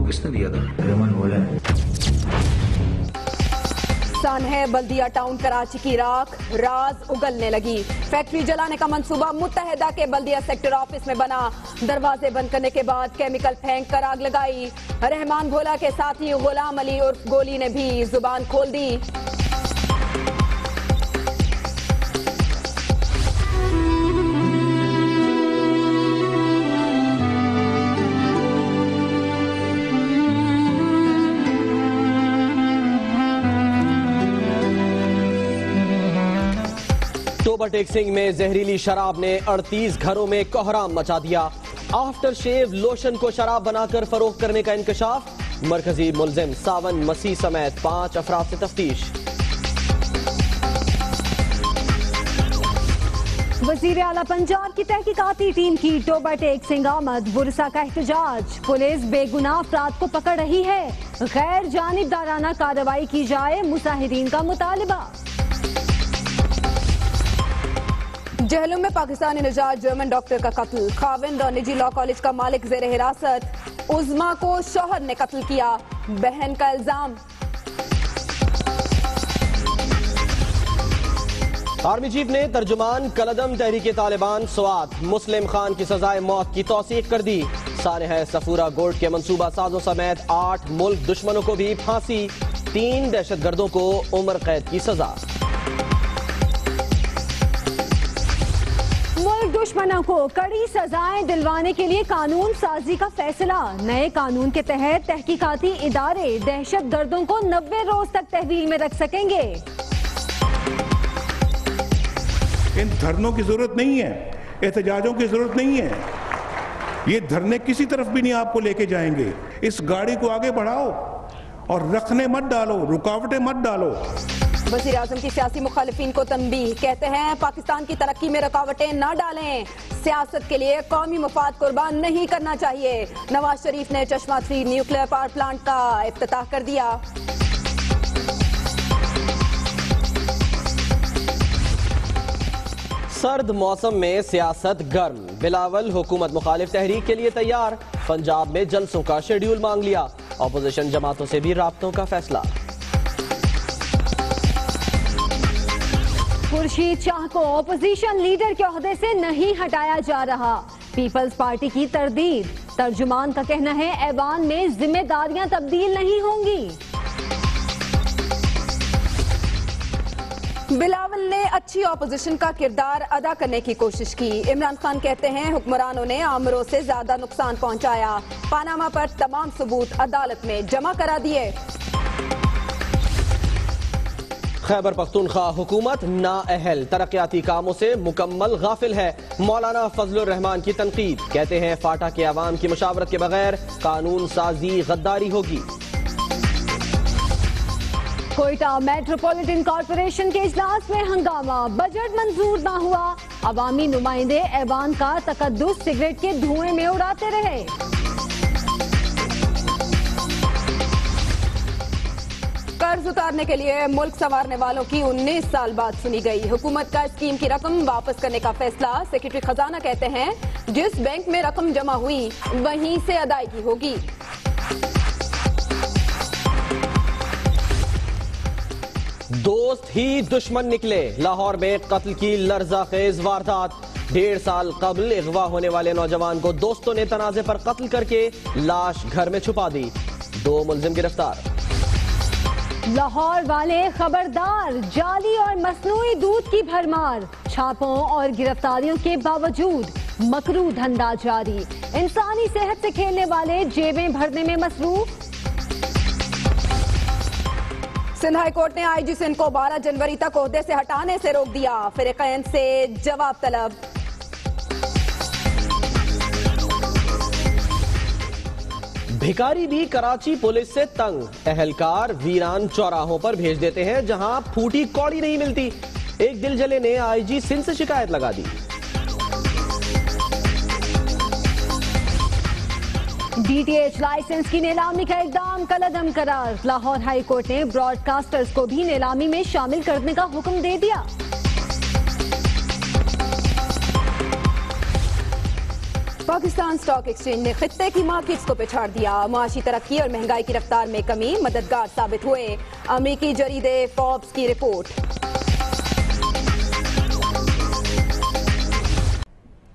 किसने दिया था? रहमान बोला। सानहे बल्दिया टाउन कराची की राख राज उगलने लगी। फैक्ट्री जलाने का मंसूबा मुत्तहिदा के बल्दिया सेक्टर ऑफिस में बना। दरवाजे बंद करने के बाद केमिकल फेंक कर आग लगाई। रहमान भोला के साथी गुलाम अली उर्फ गोली ने भी जुबान खोल दी। ओवरटेक्सिंग में जहरीली शराब ने 38 घरों में कोहराम मचा दिया। आफ्टर शेव लोशन को शराब बनाकर फरोख्त करने का इंकशाफ। मरकजी मुलजिम सावन मसीह समेत 5 अफराद से तफ्तीश। वजीर आला पंजाब की तहकीकाती टीम की ओवरटेक्सिंग आमद। बुरसा का एहतजाज। पुलिस बेगुनाह अफराद को पकड़ रही है। गैर जानिबदाराना कार्रवाई की जाए, मुजाहिरीन का मुतालिबा। जहलुम में पाकिस्तानी निजात जर्मन डॉक्टर का कत्ल। खाविंद और निजी लॉ कॉलेज का मालिक जेर हिरासत। उज़मा को शौहर ने कत्ल किया, बहन का इल्जाम। आर्मी चीफ ने तर्जुमान कलदम तहरीक तालिबान स्वात मुस्लिम खान की सजाए मौत की तौसीक कर दी। सानह सफूरा गोल्ड के मंसूबा साजों समेत 8 मुल्क दुश्मनों को भी फांसी। 3 दहशतगर्दों को उम्र कैद की सजा। मुल्क दुश्मनों को कड़ी सजाएं दिलवाने के लिए कानून साजी का फैसला। नए कानून के तहत तहकीकाती इदारे दहशत गर्दों को 90 रोज तक तहवील में रख सकेंगे। इन धरनों की जरूरत नहीं है, एहतजाजों की जरूरत नहीं है। ये धरने किसी तरफ भी नहीं आपको लेके जाएंगे। इस गाड़ी को आगे बढ़ाओ और रखने मत डालो, रुकावटें मत डालो। वज़ीर आज़म की सियासी मुखालिफिन को तंबीह। कहते हैं पाकिस्तान की तरक्की में रुकावटें न डालें। सियासत के लिए कौमी मफाद कुर्बान नहीं करना चाहिए। नवाज शरीफ ने चश्मा 3 न्यूक्लियर पावर प्लांट का इफ्तिताह कर दिया। सर्द मौसम में सियासत गर्म। बिलावल हुकूमत मुखालिफ तहरीक के लिए तैयार। पंजाब में जलसों का शेड्यूल मांग लिया। ऑपोजिशन जमातों से भी राब्तों का फैसला। खुर्शीद शाह को ऑपोजिशन लीडर के ओहदे से नहीं हटाया जा रहा। पीपल्स पार्टी की तरदीद। तर्जुमान का कहना है ऐवान में जिम्मेदारियां तब्दील नहीं होंगी। बिलावल ने अच्छी ऑपोजिशन का किरदार अदा करने की कोशिश की। इमरान खान कहते हैं हुक्मरानों ने आमरों से ज्यादा नुकसान पहुंचाया। पानामा पर तमाम सबूत अदालत में जमा करा दिए। खैबर पख्तूनख्वा हुकूमत नाअहल, तरक्याती कामों से मुकम्मल गाफिल है। मौलाना फजलुर रहमान की तनकीद। कहते हैं फाटा के अवाम की मुशावरत के बगैर कानून साजी गद्दारी होगी। कोयटा मेट्रोपॉलिटन कॉर्पोरेशन के इजलास में हंगामा। बजट मंजूर ना हुआ। अवामी नुमाइंदे ऐवान का तकद्दुस सिगरेट के धुएं में उड़ाते रहे। कर्ज उतारने के लिए मुल्क संवारने वालों की 19 साल बाद सुनी गई। हुकूमत का स्कीम की रकम वापस करने का फैसला। सेक्रेटरी खजाना कहते हैं जिस बैंक में रकम जमा हुई वहीं से अदायगी होगी। दोस्त ही दुश्मन निकले। लाहौर में कत्ल की लर्जाखेज वारदात। 1.5 साल कबल अगवा होने वाले नौजवान को दोस्तों ने तनाजे पर कत्ल करके लाश घर में छुपा दी। 2 मुलजिम गिरफ्तार। लाहौर वाले खबरदार, जाली और मसनूई दूध की भरमार। छापों और गिरफ्तारियों के बावजूद मकरू धंधा जारी। इंसानी सेहत से खेलने वाले जेबें भरने में मसरूफ। सिंध हाई कोर्ट ने आईजी सिंध को 12 जनवरी तक ओहदे से हटाने से रोक दिया। फिरक़ैन से जवाब तलब। भिखारी भी कराची पुलिस से तंग। अहलकार वीरान चौराहों पर भेज देते हैं जहां फूटी कौड़ी नहीं मिलती। एक दिलजले ने आईजी सिंध से शिकायत लगा दी। डीटीएच लाइसेंस की नीलामी का इकदाम कलअदम करार। लाहौर हाई कोर्ट ने ब्रॉडकास्टर्स को भी नीलामी में शामिल करने का हुक्म दे दिया। पाकिस्तान स्टॉक एक्सचेंज ने खित्ते की मार्केट्स को पिछाड़ दिया। माशी तरक्की और महंगाई की रफ्तार में कमी मददगार साबित हुए। अमेरिकी जरीदे फोर्ब्स की रिपोर्ट।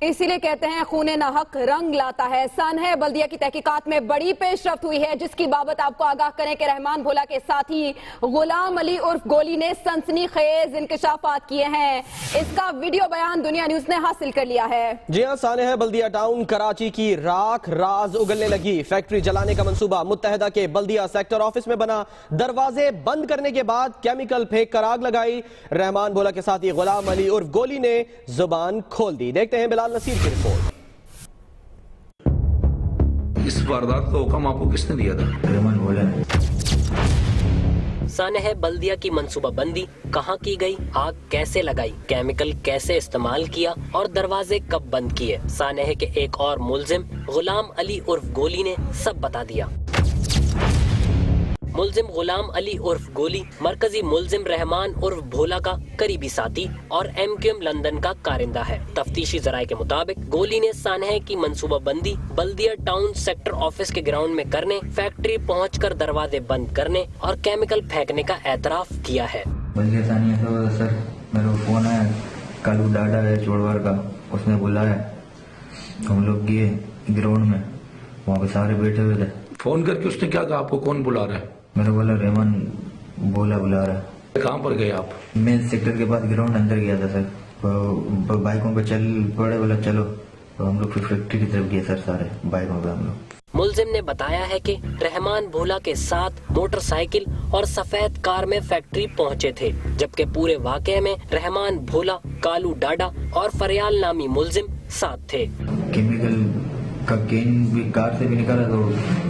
इसीलिए कहते हैं खूने ना हक रंग लाता है। सानह बल्दिया की तहकीकात में बड़ी पेशरफ्त हुई है, जिसकी बाबत आपको आगाह करें कि रहमान भोला के साथी गुलाम अली उर्फ गोली ने सनसनीखेज इंकशाफात किए हैं। इसका वीडियो बयान दुनिया न्यूज ने हासिल कर लिया है। जी हां, सानह बल्दिया टाउन कराची की राख राज उगलने लगी। फैक्ट्री जलाने का मंसूबा मुत्तहदा के बल्दिया सेक्टर ऑफिस में बना। दरवाजे बंद करने के बाद केमिकल फेंक कर आग लगाई। रहमान भोला के साथी गुलाम अली उर्फ गोली ने जुबान खोल दी। देखते हैं बिलाल नसीर की रिपोर्ट। इस वारदात का हुक्म आपको किसने दिया था? रहमान भोला। सानह बल्दिया की मंसूबाबंदी कहाँ की गई, आग कैसे लगाई, केमिकल कैसे इस्तेमाल किया और दरवाजे कब बंद किए, सानह के एक और मुल्जिम गुलाम अली उर्फ गोली ने सब बता दिया। मुल्जिम गुलाम अली उर्फ गोली मरकजी मुल्जिम रहमान उर्फ भोला का करीबी साथी और MQM लंदन का कारिंदा है। तफ्तीशी जराये के मुताबिक गोली ने सानह की मंसूबाबंदी बल्दिया टाउन सेक्टर ऑफिस के ग्राउंड में करने, फैक्ट्री पहुंचकर दरवाजे बंद करने और केमिकल फेंकने का एतराफ किया है। बल्दिया सानिया से सर मेरे को फोन आया, कालू डाडा है चोड़वार का, उसने बुलाया। हम लोग गए ग्राउंड में, वहाँ पे सारे बैठे हुए थे। फोन करके उसने क्या कहा? आपको कौन बुला रहा है? मेरे बोला रहमान भोला बुला रहा है। कहाँ पर गए आप? मैं सेक्टर के बाद ग्राउंड अंदर गया था सर। बाइकों पे चल पड़े, बोला चलो, तो हम लोग फिर फैक्ट्री की तरफ गए सर, सारे बाइकों पे हम लोग। मुल्जिम ने बताया है कि रहमान भोला के साथ मोटरसाइकिल और सफेद कार में फैक्ट्री पहुंचे थे, जबकि पूरे वाकये में रहमान भोला, कालू डाडा और फरियाल नामी मुल्जिम साथ थे। केमिकल का कैन भी कार से भी निकाला, तो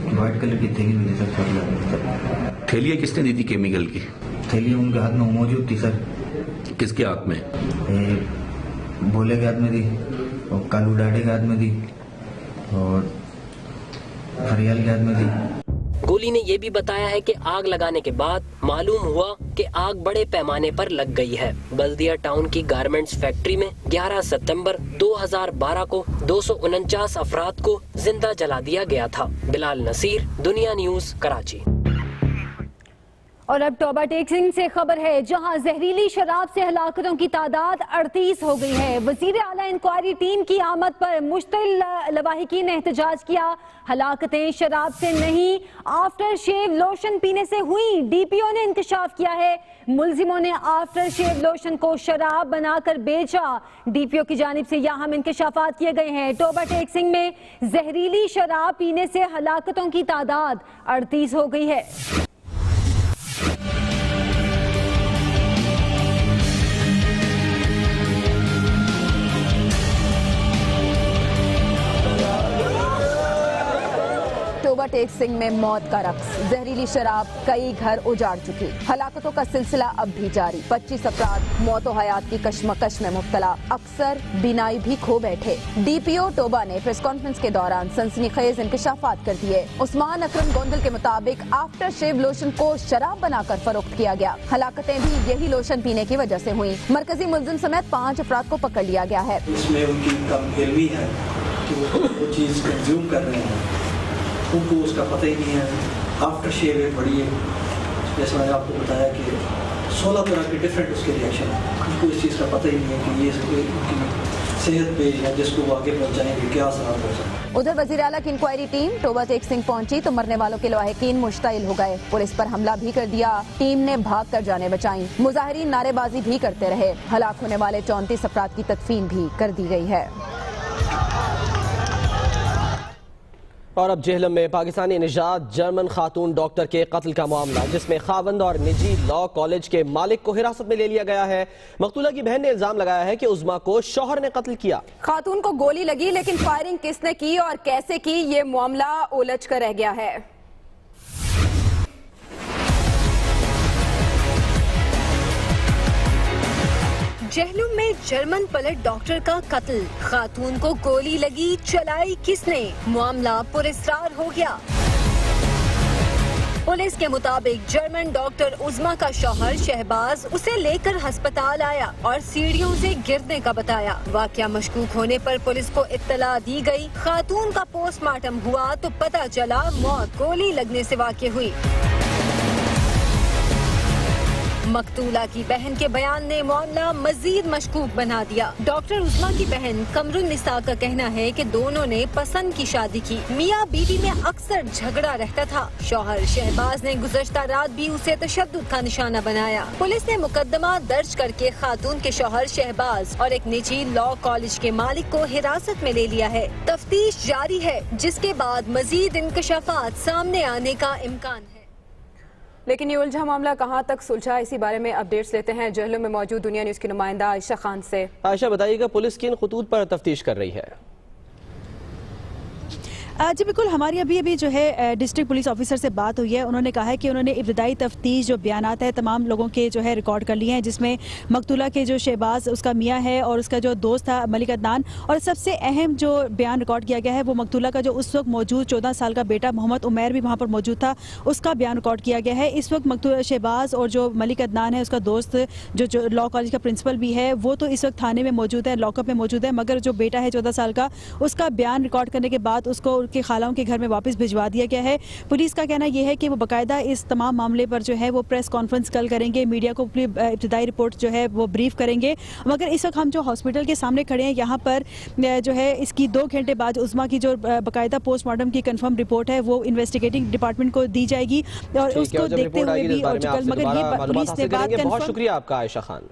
व्हाइट कलर की थैली भी सर। थैलियाँ किसने दी थी केमिकल की? थैलियाँ उनके हाथ में मौजूद थी सर। किसके हाथ में? भोले के हाथ में थी, और कालू डाडे के हाथ में थी, और फरियाल के हाथ में थी। गोली ने ये भी बताया है कि आग लगाने के बाद मालूम हुआ कि आग बड़े पैमाने पर लग गई है। बल्दिया टाउन की गारमेंट्स फैक्ट्री में 11 सितंबर 2012 को 249 अफराद को जिंदा जला दिया गया था। बिलाल नसीर, दुनिया न्यूज, कराची। और अब तौबा टेक्सिंग से खबर है, जहां जहरीली शराब से हलाकतों की तादाद 38 हो गई है। वजीर आला इंक्वायरी टीम की आमद पर मुश्तिल लवाहिकीन ने एहतजाज किया। हलाकतें शराब से नहीं, आफ्टर शेव लोशन पीने से हुई। DPO ने इंकशाफ किया है, मुल्जिमों ने आफ्टर शेव लोशन को शराब बनाकर बेचा। DPO की जानिब से यहाँ इंकशाफात किए गए हैं। तौबा टेक्सिंग में जहरीली शराब पीने से हलाकतों की तादाद 38 हो गई है। तौबा टेक्सिंग में मौत का रक्स, जहरीली शराब कई घर उजाड़ चुकी। हलाकतों का सिलसिला अब भी जारी। 25 अफराद मौत और हयात की कश्मकश में मुब्तला, अक्सर बीनाई भी खो बैठे। DPO तौबा ने प्रेस कॉन्फ्रेंस के दौरान सनसनीखेज इंकशाफात कर दिए। उस्मान अकरम गोंदल के मुताबिक आफ्टर शेव लोशन को शराब बनाकर फरोख्त किया गया। हलाकतें भी यही लोशन पीने की वजह से हुई। मरकजी मुल्जिम समेत 5 अफराद को पकड़ लिया गया है। इसमें उनकी कमजोरी है कि वो चीज कंज्यूम कर रहे हैं, उनको उसका पता ही नहीं है। आफ्टर शेव एक बड़ी है, जैसे मैंने आपको बताया कि 16 तरह के डिफरेंट उसके रिएक्शन है। उनको इस चीज़ का पता ही नहीं है कि ये उनकी सेहत पे या जिसको वो आगे पहुँचाएंगे क्या असर हो सकता है। उधर वजीर आला की इंक्वायरी टीम तौबा टेक्सिंग पहुंची तो मरने वालों के लवाहिकीन मुश्ताइल हो गए। पुलिस पर हमला भी कर दिया। टीम ने भाग कर जाने बचाई। मुजाहिरीन नारेबाजी भी करते रहे। हलाक होने वाले 34 अफराद की तदफीन भी कर दी गई है। और अब जेहलम में पाकिस्तानी निजात जर्मन खातून डॉक्टर के कत्ल का मामला, जिसमें खावंद और निजी लॉ कॉलेज के मालिक को हिरासत में ले लिया गया है। मकतूला की बहन ने इल्जाम लगाया है कि उज़्मा को शौहर ने कत्ल किया। खातून को गोली लगी, लेकिन फायरिंग किसने की और कैसे की, ये मामला उलझ कर रह गया है। जेहलम में जर्मन पलट डॉक्टर का कत्ल, खातून को गोली लगी, चलाई किसने, मामला पुरस्कार हो गया। पुलिस पुलिस के मुताबिक जर्मन डॉक्टर उज़मा का शौहर शहबाज उसे लेकर अस्पताल आया और सीढ़ियों से गिरने का बताया। वाकया मशकूक होने पर पुलिस को इत्तला दी गई। खातून का पोस्टमार्टम हुआ तो पता चला मौत गोली लगने से वाक़ई हुई। मकतूला की बहन के बयान ने मामला मजीद मशकूक बना दिया। डॉक्टर उज़मा की बहन कमरुन्निसा का कहना है कि दोनों ने पसंद की शादी की। मियाँ बीवी में अक्सर झगड़ा रहता था। शौहर शहबाज ने गुज़श्ता रात भी उसे तशद्दुद का निशाना बनाया। पुलिस ने मुकदमा दर्ज करके खातून के शौहर शहबाज और एक निजी लॉ कॉलेज के मालिक को हिरासत में ले लिया है। तफ्तीश जारी है, जिसके बाद मजीद इंकशाफात सामने आने का इम्कान है। लेकिन ये उलझा मामला कहां तक सुलझा, इसी बारे में अपडेट्स लेते हैं जहलम में मौजूद दुनिया न्यूज की नुमाइंदा आयशा खान से। आयशा, बताइएगा पुलिस किन खतूत पर तफ्तीश कर रही है? जी बिल्कुल, हमारी अभी जो है डिस्ट्रिक्ट पुलिस ऑफिसर से बात हुई है। उन्होंने कहा है कि उन्होंने इब्तदाई तफ्तीश जो बयानात है तमाम लोगों के जो है रिकॉर्ड कर लिए हैं, जिसमें मकतूला के जो शहबाज उसका मियाँ है और उसका जो दोस्त था मलिक अदनान। और सबसे अहम जो बयान रिकॉर्ड किया गया है वो मकतूला का जो उस वक्त मौजूद 14 साल का बेटा मोहम्मद उमैर भी वहाँ पर मौजूद था, उसका बयान रिकॉर्ड किया गया है। इस वक्त मकतूला शहबाज और जो मलिक अदनान है उसका दोस्त जो लॉ कॉलेज का प्रिंसिपल भी है, वो तो इस वक्त थाने में मौजूद है, लॉकअप में मौजूद है। मगर जो बेटा है 14 साल का, उसका बयान रिकॉर्ड करने के बाद उसको उनके खालाओं के घर में वापस भिजवा दिया गया है। पुलिस का कहना यह है कि वो बाकायदा इस तमाम मामले पर जो है वो प्रेस कॉन्फ्रेंस कल करेंगे, मीडिया को अपनी इब्तिदाई रिपोर्ट जो है वो ब्रीफ करेंगे। मगर इस वक्त हम जो हॉस्पिटल के सामने खड़े हैं, यहाँ पर जो है इसकी 2 घंटे बाद उज़मा की जो बाकायदा पोस्टमार्टम की कंफर्म रिपोर्ट है वो इन्वेस्टिगेटिंग डिपार्टमेंट को दी जाएगी और उसको देखते हुए भी और मगर ये पुलिस ने बात बहुत शुक्रिया आपका आयशा खान।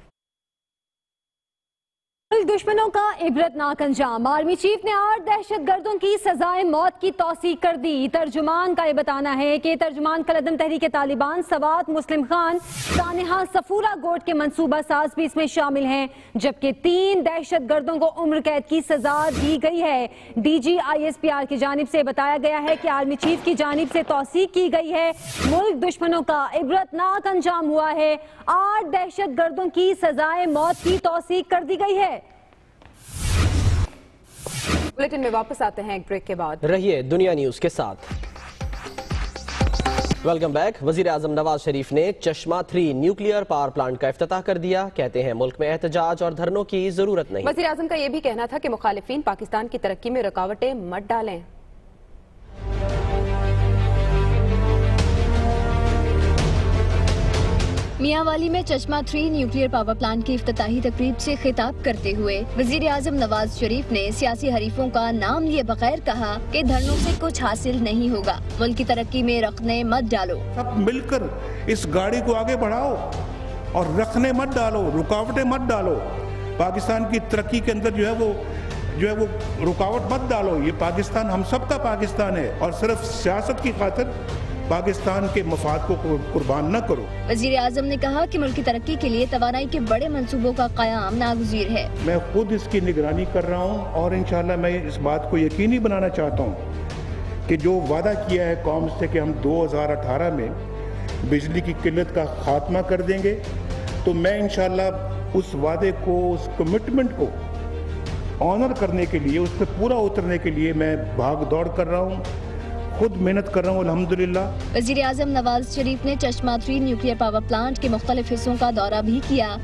दुश्मनों का इबरतनाक अंजाम, आर्मी चीफ ने 8 दहशतगर्दों की सजाए मौत की तौसीक कर दी। तर्जुमान का ये बताना है कि तर्जुमान कलदम तहरीक तालिबान सवात मुस्लिम खान सानेहा सफूरा गोट के मंसूबा साज भी इसमें शामिल हैं, जबकि 3 दहशतगर्दों को उम्र कैद की सजा दी गई है। DGISPR की जानिब से बताया गया है कि आर्मी चीफ की जानिब से तौसीक की गई है। मुल्क दुश्मनों का इबरतनाक अंजाम हुआ है, 8 दहशतगर्दों की सजाए मौत की तौसीक कर दी गई है। बुलेटिन में वापस आते हैं एक ब्रेक के बाद। रहिए दुनिया न्यूज के साथ। Welcome back. वजीर आजम नवाज शरीफ ने चश्मा 3 न्यूक्लियर पावर प्लांट का इफ्तिताह कर दिया। कहते हैं मुल्क में एहतजाज और धरनों की जरूरत नहीं। वजीर आजम का यह भी कहना था कि मुखालिफिन पाकिस्तान की तरक्की में रुकावटें मत डालें। मियांवाली में चश्मा 3 न्यूक्लियर पावर प्लांट की इफ्तिताही तकरीब से खिताब करते हुए वजीर आजम नवाज शरीफ ने सियासी हरीफों का नाम लिए बगैर कहा कि धरनों से कुछ हासिल नहीं होगा, मुल्क की तरक्की में रखने मत डालो। सब मिलकर इस गाड़ी को आगे बढ़ाओ और रखने मत डालो, रुकावटें मत डालो। पाकिस्तान की तरक्की के अंदर जो है वो रुकावट मत डालो। ये पाकिस्तान हम सब का पाकिस्तान है और सिर्फ सियासत की खातिर पाकिस्तान के मफाद को कुर्बान न करो। वजीर आजम ने कहा कि मुल्क की तरक्की के लिए तवानाई के बड़े मंसूबों का क़याम नागुज़ीर है। मैं खुद इसकी निगरानी कर रहा हूँ और इंशाल्लाह मैं इस बात को यकीनी बनाना चाहता हूँ कि जो वादा किया है कौम से कि हम 2018 में बिजली की किल्लत का खात्मा कर देंगे, तो मैं इंशाल्लाह उस वादे को, उस कमिटमेंट को ऑनर करने के लिए, उस पर पूरा उतरने के लिए मैं भाग दौड़ कर रहा हूँ, खुद मेहनत कर रहा हूँ अल्हम्दुलिल्लाह। वजीर आजम नवाज शरीफ ने चश्मा 3 न्यूक्लियर पावर प्लांट के मुख्तलिफ हिस्सों का दौरा भी किया।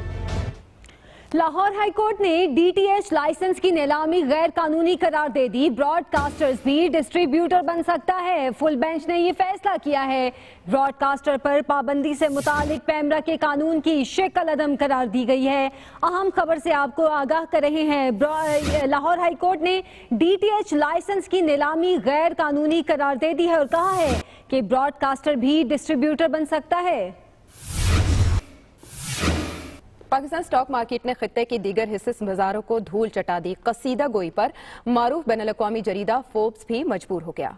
लाहौर हाई कोर्ट ने DTH लाइसेंस की नीलामी गैर कानूनी करार दे दी। ब्रॉडकास्टर्स भी डिस्ट्रीब्यूटर बन सकता है। फुल बेंच ने ये फैसला किया है। ब्रॉडकास्टर पर पाबंदी से मुतालिक पैमरा के कानून की शिकल अदम करार दी गई है। अहम खबर से आपको आगाह कर रहे हैं। लाहौर हाई कोर्ट ने DTH लाइसेंस की नीलामी गैर कानूनी करार दे दी है और कहा है कि ब्रॉडकास्टर भी डिस्ट्रीब्यूटर बन सकता है। पाकिस्तान स्टॉक मार्केट ने खित्ते की दीगर हिस्से बाजारों को धूल चटा दी। कसीदा गोई पर मारूफ बैनुल-अक़वामी जरीदा फोर्ब्स भी मजबूर हो गया।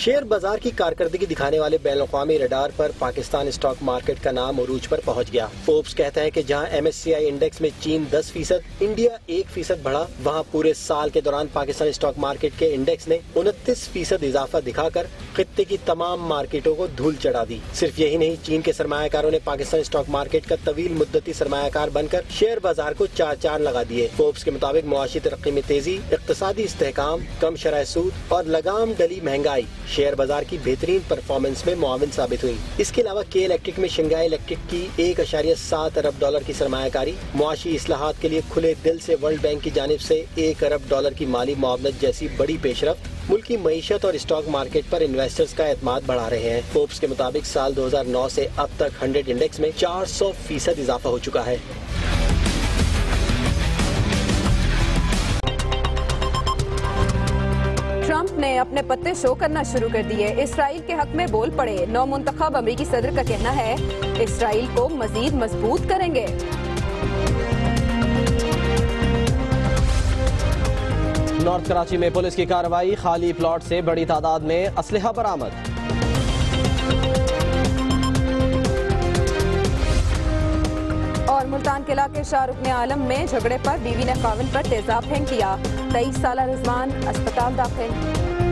शेयर बाजार की कारकर्दगी दिखाने वाले बैनुल-अक़वामी रडार पर पाकिस्तान स्टॉक मार्केट का नाम उरूज पर पहुंच गया। फोर्ब्स कहता है कि जहां MSCI इंडेक्स में चीन 10%, इंडिया 1% बढ़ा, वहां पूरे साल के दौरान पाकिस्तान स्टॉक मार्केट के इंडेक्स ने 29% इजाफा दिखाकर खित्ते की तमाम मार्केटों को धूल चढ़ा दी। सिर्फ यही नहीं, चीन के सरमायाकारों ने पाकिस्तान स्टॉक मार्केट का तवील मुद्दती सरमायाकार बनकर शेयर बाजार को चार लगा दिए। फोर्ब्स के मुताबिक मुआशी तरक्की में तेजी, इक्तिसादी इस्तेहकाम, कम शरह सूद और लगाम डली महंगाई शेयर बाजार की बेहतरीन परफॉर्मेंस में मुआविन साबित हुई। इसके अलावा के इलेक्ट्रिक में शंघाई इलेक्ट्रिक की $1.7 अरब की सरमायाकारी, मुआशी इस्लाहात के लिए खुले दिल से वर्ल्ड बैंक की जानिब से $1 अरब की माली मुआवनत जैसी बड़ी पेशरफ्त मुल्की मईशत और स्टॉक मार्केट पर इन्वेस्टर्स का एतमाद बढ़ा रहे हैं। फोर्ब्स के मुताबिक साल 2009 से अब तक 100 इंडेक्स में 400% इजाफा हो चुका है। ट्रंप ने अपने पत्ते शो करना शुरू कर दिए। इसराइल के हक में बोल पड़े। नौमुंतखब अमेरिकी सदर का कहना है इसराइल को मजीद मजबूत करेंगे। नॉर्थ कराची में पुलिस की कार्रवाई, खाली प्लॉट से बड़ी तादाद में असलहा बरामद। और मुल्तान के इलाके शाहरुख आलम में झगड़े पर बीवी ने खाविंद पर तेजाब फेंक दिया। 23 साल रिजवान अस्पताल दाखिल।